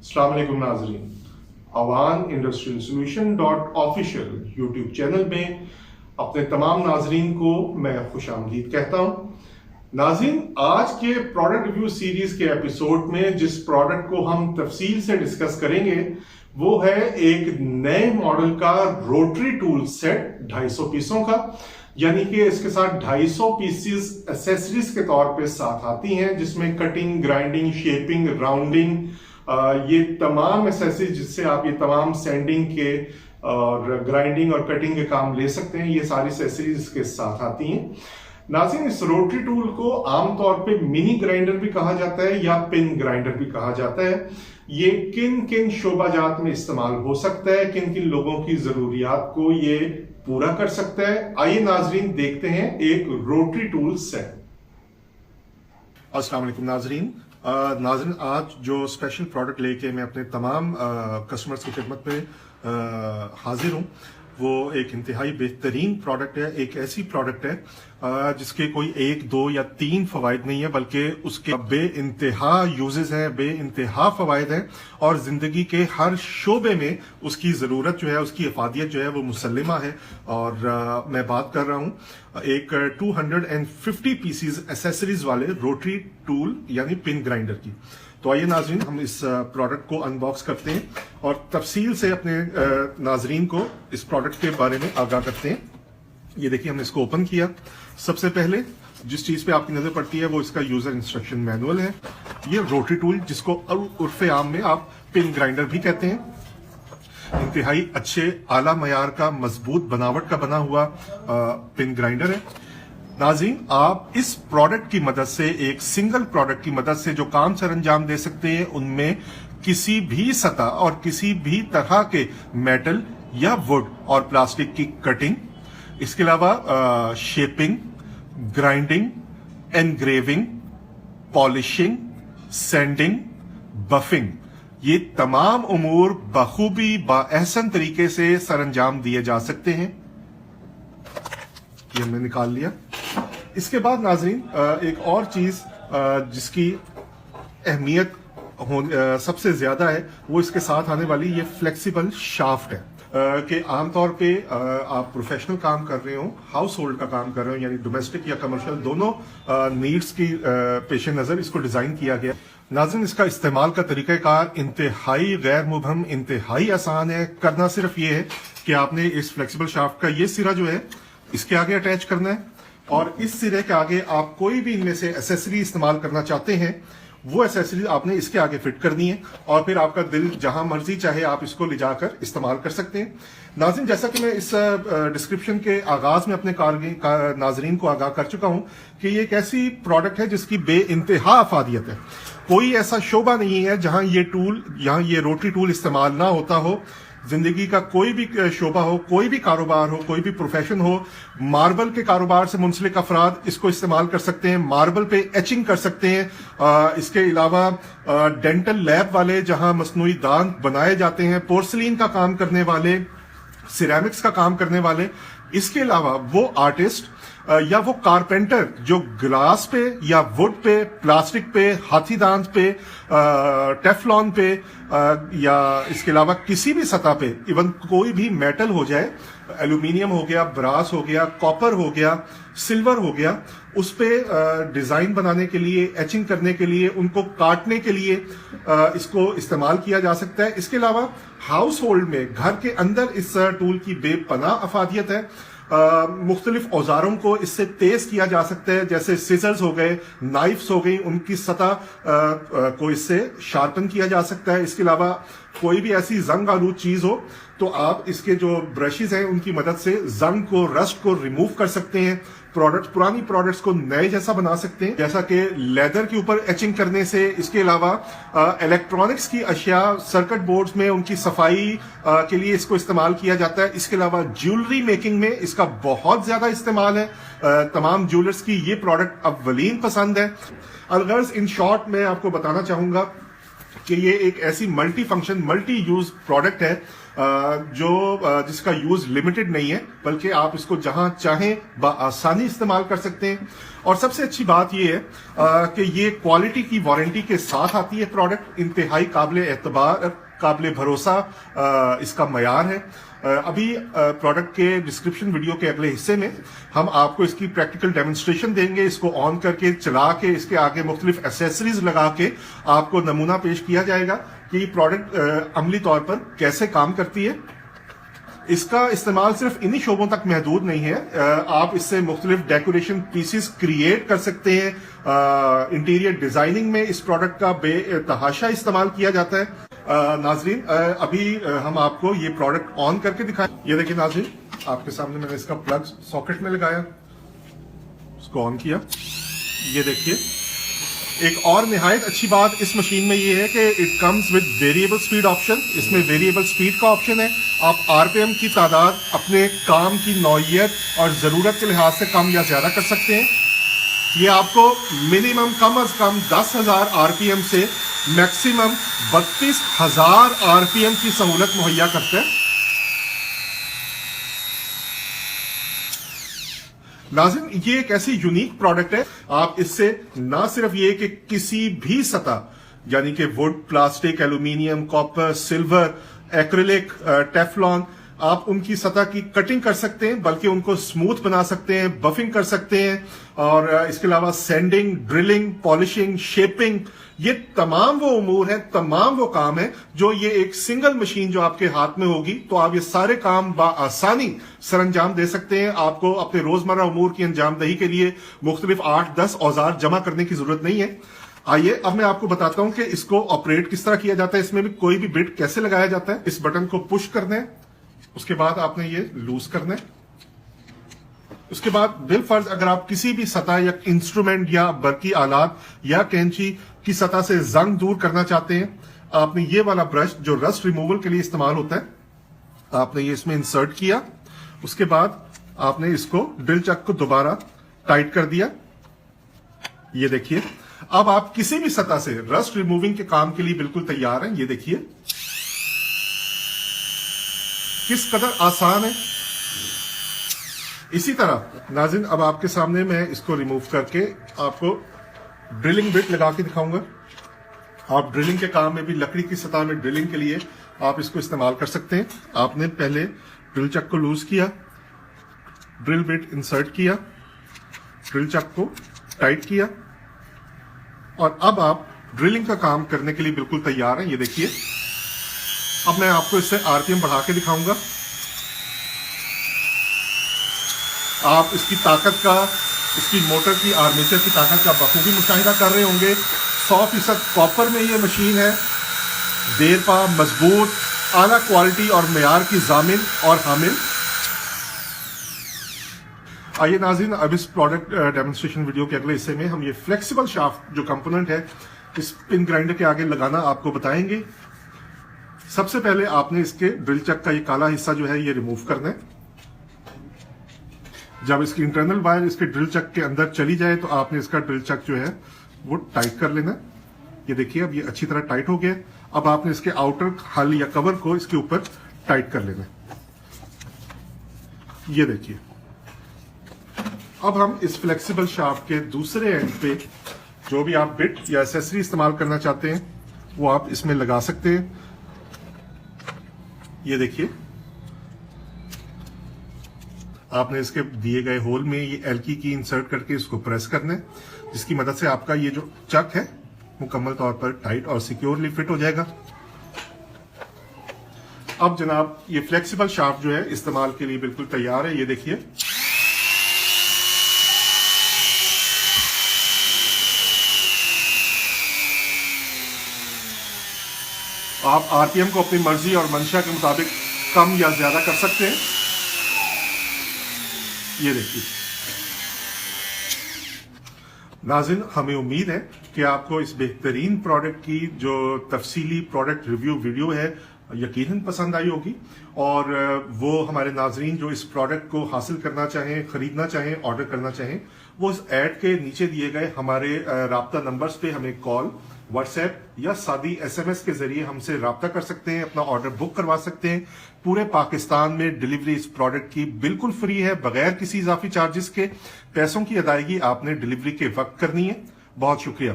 अस्सलाम वालेकुम नाजरीन, Awan industrial solution .official YouTube channel में अपने तमाम नाजरीन को मैं खुशामदीद कहता हूँ। नाजरीन, आज के प्रोडक्ट रिव्यू सीरीज के एपिसोड में जिस प्रोडक्ट को हम तफसील से डिस्कस करेंगे वो है एक नए मॉडल का रोटरी टूल सेट 250 पीसों का, यानी कि इसके साथ 250 पीसेस एसेसरीज के तौर पे साथ आती हैं, जिसमें कटिंग, ग्राइंडिंग, शेपिंग, राउंडिंग, ये तमाम एसेसरीज जिससे आप ये तमाम सैंडिंग के और ग्राइंडिंग और कटिंग के काम ले सकते हैं, ये सारी एसेसरीज के साथ आती हैं। नाज़रीन, इस रोटरी टूल को आमतौर पे मिनी ग्राइंडर भी कहा जाता है या पिन ग्राइंडर भी कहा जाता है। ये किन किन शोबाजात में इस्तेमाल हो सकता है, किन किन लोगों की जरूरियात को ये पूरा कर सकता है, आइए नाजरीन देखते हैं एक रोटरी टूल सेट। अस्सलाम वालेकुम नाजरीन, आज जो स्पेशल प्रोडक्ट लेके मैं अपने तमाम कस्टमर्स की खिदमत में हाजिर हूँ वो एक इंतहाई बेहतरीन प्रोडक्ट है। एक ऐसी प्रोडक्ट है जिसके कोई 1, 2 या 3 फवायद नहीं है, बल्कि उसके बे इंतहा यूजेस हैं, बे इंतहा फवायद हैं और जिंदगी के हर शोबे में उसकी ज़रूरत जो है, उसकी अफादियत जो है वो मुसल्लिमा है। और मैं बात कर रहा हूँ एक 250 पीसीज एसेसरीज वाले रोटरी टूल यानी पिन ग्राइंडर की। तो आइए नाजरीन, हम इस प्रोडक्ट को अनबॉक्स करते हैं और तफसील से अपने नाजरीन को इस प्रोडक्ट के बारे में आगाह करते हैं। ये देखिए, हमने इसको ओपन किया। सबसे पहले जिस चीज पे आपकी नजर पड़ती है वो इसका यूजर इंस्ट्रक्शन मैनुअल है। ये रोटरी टूल, जिसको उर्फे आम में आप पिन ग्राइंडर भी कहते हैं, इंतहाई अच्छे आला मयार का मजबूत बनावट का बना हुआ पिन ग्राइंडर है। नाज़रीन, आप इस प्रोडक्ट की मदद से, एक सिंगल प्रोडक्ट की मदद से जो काम सर अंजाम दे सकते हैं, उनमें किसी भी सतह और किसी भी तरह के मेटल या वुड और प्लास्टिक की कटिंग, इसके अलावा shaping, grinding, engraving, polishing, sending, buffing, ये तमाम उमूर बखूबी बाअहसन तरीके से सर अंजाम दिए जा सकते हैं। ये हमने निकाल लिया। इसके बाद नाजरीन, एक और चीज जिसकी अहमियत सबसे ज्यादा है वो इसके साथ आने वाली ये फ्लेक्सिबल शाफ्ट है कि आमतौर पे आप प्रोफेशनल काम कर रहे हो, हाउस होल्ड का काम कर रहे हो, यानी डोमेस्टिक या कमर्शियल दोनों नीड्स की पेश नजर इसको डिजाइन किया गया। नाज़रीन, इसका इस्तेमाल का तरीकाकार इंतहाई गैर मुबहम, इंतहाई आसान है। करना सिर्फ ये है कि आपने इस फ्लेक्सिबल शाफ्ट का ये सिरा जो है इसके आगे अटैच करना है और इस सिरे के आगे आप कोई भी इनमें से एसेसरी इस्तेमाल करना चाहते हैं वो एसेसरी आपने इसके आगे फिट करनी है और फिर आपका दिल जहां मर्जी चाहे आप इसको ले जाकर इस्तेमाल कर सकते हैं। नाज़रीन, जैसा कि मैं इस डिस्क्रिप्शन के आगाज में अपने नाजरीन को आगाह कर चुका हूं कि ये एक ऐसी प्रोडक्ट है जिसकी बे इंतहा अफादियत है। कोई ऐसा शोबा नहीं है जहां ये रोटरी टूल इस्तेमाल ना होता हो। जिंदगी का कोई भी शोबा हो, कोई भी कारोबार हो, कोई भी प्रोफेशन हो, मार्बल के कारोबार से मुंसलिक अफराद इसको इस्तेमाल कर सकते हैं, मार्बल पे एचिंग कर सकते हैं। इसके अलावा डेंटल लैब वाले जहां मसनूई दांत बनाए जाते हैं, पोर्सलिन का काम करने वाले, सिरेमिक्स का काम करने वाले, इसके अलावा वो आर्टिस्ट या वो कारपेंटर जो ग्लास पे या वुड पे, प्लास्टिक पे, हाथी दांत पे, टेफलॉन पे या इसके अलावा किसी भी सतह पे, इवन कोई भी मेटल हो जाए, एल्यूमिनियम हो गया, ब्रास हो गया, कॉपर हो गया, सिल्वर हो गया, उस पे डिजाइन बनाने के लिए, एचिंग करने के लिए, उनको काटने के लिए इसको इस्तेमाल किया जा सकता है। इसके अलावा हाउस होल्ड में, घर के अंदर इस टूल की बेपनाह अफादियत है। मुख्तलिफ औजारों को इससे तेज किया जा सकता है, जैसे सीजर्स हो गए, नाइफ्स हो गई, उनकी सतह को इससे शार्पन किया जा सकता है। इसके अलावा कोई भी ऐसी जंग आलूद चीज हो तो आप इसके जो ब्रशेस हैं उनकी मदद से जंग को, रस्ट को रिमूव कर सकते हैं। पुरानी प्रोडक्ट्स को नए जैसा बना सकते हैं, जैसा कि लेदर के ऊपर एचिंग करने से। इसके अलावा इलेक्ट्रॉनिक्स की अशिया, सर्किट बोर्ड्स में उनकी सफाई के लिए इसको इस्तेमाल किया जाता है। इसके अलावा ज्वेलरी मेकिंग में इसका बहुत ज्यादा इस्तेमाल है। तमाम ज्वेलर्स की ये प्रोडक्ट अव्वलीन पसंद है। अलगर्ज, इन शॉर्ट मैं आपको बताना चाहूंगा कि ये एक ऐसी multi function, multi use product है जिसका यूज लिमिटेड नहीं है, बल्कि आप इसको जहां चाहें बआसानी इस्तेमाल कर सकते हैं। और सबसे अच्छी बात यह है कि ये क्वालिटी की वारंटी के साथ आती है प्रोडक्ट, इंतहाई काबिल एतबार, काबिल भरोसा इसका मयार है। अभी प्रोडक्ट के डिस्क्रिप्शन वीडियो के अगले हिस्से में हम आपको इसकी प्रैक्टिकल डेमोन्स्ट्रेशन देंगे। इसको ऑन करके चला के इसके आगे मुख्तलिफ एसेसरीज लगा के आपको नमूना पेश किया जाएगा कि प्रोडक्ट अमली तौर पर कैसे काम करती है। इसका इस्तेमाल सिर्फ इन्हीं शोबों तक महदूद नहीं है, आप इससे मुख्तलिफ डेकोरेशन पीसेस क्रिएट कर सकते हैं। इंटीरियर डिजाइनिंग में इस प्रोडक्ट का बेतहाशा इस्तेमाल किया जाता है। नाजरीन, अभी हम आपको ये प्रोडक्ट ऑन करके दिखाएं। ये देखिए नाजरीन, आपके सामने मैंने इसका प्लग सॉकेट में लगाया, इसको ऑन किया। ये देखिए, एक और निहायत अच्छी बात इस मशीन में ये है कि it comes with variable speed option. इसमें वेरिएबल स्पीड का ऑप्शन है। आप आरपीएम की तादाद अपने काम की नौइयत और जरूरत के लिहाज से कम या ज्यादा कर सकते हैं। ये आपको मिनिमम कम अज कम 10,000 आरपीएम से मैक्सिमम 32,000 आरपीएम की सहूलत मुहैया करता है। नाज़रीन, ये एक ऐसी यूनिक प्रोडक्ट है, आप इससे ना सिर्फ ये कि किसी भी सतह यानी कि would, plastic, aluminium, copper, silver, acrylic, Teflon, आप उनकी सतह की कटिंग कर सकते हैं, बल्कि उनको स्मूथ बना सकते हैं, बफिंग कर सकते हैं, और इसके अलावा सैंडिंग, ड्रिलिंग, पॉलिशिंग, शेपिंग, ये तमाम वो उमूर हैं, तमाम वो काम है जो ये एक सिंगल मशीन जो आपके हाथ में होगी तो आप ये सारे काम बआसानी सरअंजाम दे सकते हैं। आपको अपने रोजमर्रा उमूर की अंजामदही के लिए मुख्तलिफ 8-10 औजार जमा करने की जरूरत नहीं है। आइए अब मैं आपको बताता हूं कि इसको ऑपरेट किस तरह किया जाता है, इसमें भी कोई भी बिट कैसे लगाया जाता है। इस बटन को पुश करना है, उसके बाद आपने ये लूज करना है। उसके बाद बिलफर्ज अगर आप किसी भी सतह या इंस्ट्रूमेंट या बरकी आलात या कैंची की सतह से जंग दूर करना चाहते हैं, आपने ये वाला ब्रश जो रस्ट रिमूवल के लिए इस्तेमाल होता है, आपने ये इसमें इंसर्ट किया। उसके बाद आपने इसको ड्रिल चक को दोबारा टाइट कर दिया। ये देखिए, अब आप किसी भी सतह से रस्ट रिमूविंग के काम के लिए बिल्कुल तैयार हैं। ये देखिए किस कदर आसान है। इसी तरह नाज़रीन, अब आपके सामने मैं इसको रिमूव करके आपको ड्रिलिंग बिट लगा के दिखाऊंगा। आप ड्रिलिंग के काम में भी लकड़ी की सतह में ड्रिलिंग के लिए आप इसको इस्तेमाल कर सकते हैं। आपने पहले ड्रिल चक को लूज किया, ड्रिल बिट इंसर्ट किया, ड्रिल चक को टाइट किया, और अब आप ड्रिलिंग का काम करने के लिए बिल्कुल तैयार हैं। ये देखिए, अब मैं आपको इससे आरपीएम बढ़ा के दिखाऊंगा। आप इसकी ताकत का, इसकी मोटर की आर्मेचर की ताकत का बखूबी मुशाहिदा कर रहे होंगे। 100% कॉपर में ये मशीन है, देरपा, मजबूत, आला क्वालिटी और मेयार की जामिन और हामिल। आइए नाज़रीन, अब इस प्रोडक्ट डेमोन्स्ट्रेशन वीडियो के अगले हिस्से में हम ये फ्लेक्सिबल शाफ्ट जो कंपोनेंट है इस पिन ग्राइंडर के आगे लगाना आपको बताएंगे। सबसे पहले आपने इसके ड्रिल चक का ये काला हिस्सा जो है ये रिमूव करना है। जब इसकी इंटरनल वायर इसके ड्रिल चक के अंदर चली जाए तो आपने इसका ड्रिल चक जो है वो टाइट कर लेना। ये देखिए, अब ये अच्छी तरह टाइट हो गया। अब आपने इसके आउटर हल या कवर को इसके ऊपर टाइट कर लेना। ये देखिए, अब हम इस फ्लेक्सिबल शाफ्ट के दूसरे एंड पे जो भी आप बिट या एसेसरी इस्तेमाल करना चाहते हैं वो आप इसमें लगा सकते हैं। ये देखिए, आपने इसके दिए गए होल में ये एल्की की इंसर्ट करके इसको प्रेस करना है, जिसकी मदद से आपका ये जो चक है मुकम्मल तौर पर टाइट और सिक्योरली फिट हो जाएगा। अब जनाब, ये फ्लेक्सिबल शाफ्ट जो है इस्तेमाल के लिए बिल्कुल तैयार है। ये देखिए, आप आरपीएम को अपनी मर्जी और मंशा के मुताबिक कम या ज्यादा कर सकते हैं। ये देखिए नाज़रीन, हमें उम्मीद है कि आपको इस बेहतरीन प्रोडक्ट की जो तफसीली प्रोडक्ट रिव्यू वीडियो है यकीनन पसंद आई होगी, और वो हमारे नाजरीन जो इस प्रोडक्ट को हासिल करना चाहें, खरीदना चाहें, ऑर्डर करना चाहें, वो इस ऐड के नीचे दिए गए हमारे राब्ता नंबर्स पे हमें कॉल واٹس ایپ یا سادی SMS کے ذریعے ہم سے رابطہ کر سکتے ہیں، اپنا آرڈر بک کروا سکتے ہیں۔ پورے پاکستان میں ڈیلیوری اس پروڈکٹ کی بالکل فری ہے، بغیر کسی اضافی چارجز کے۔ پیسوں کی ادائیگی آپ نے ڈیلیوری کے وقت کرنی ہے۔ بہت شکریہ۔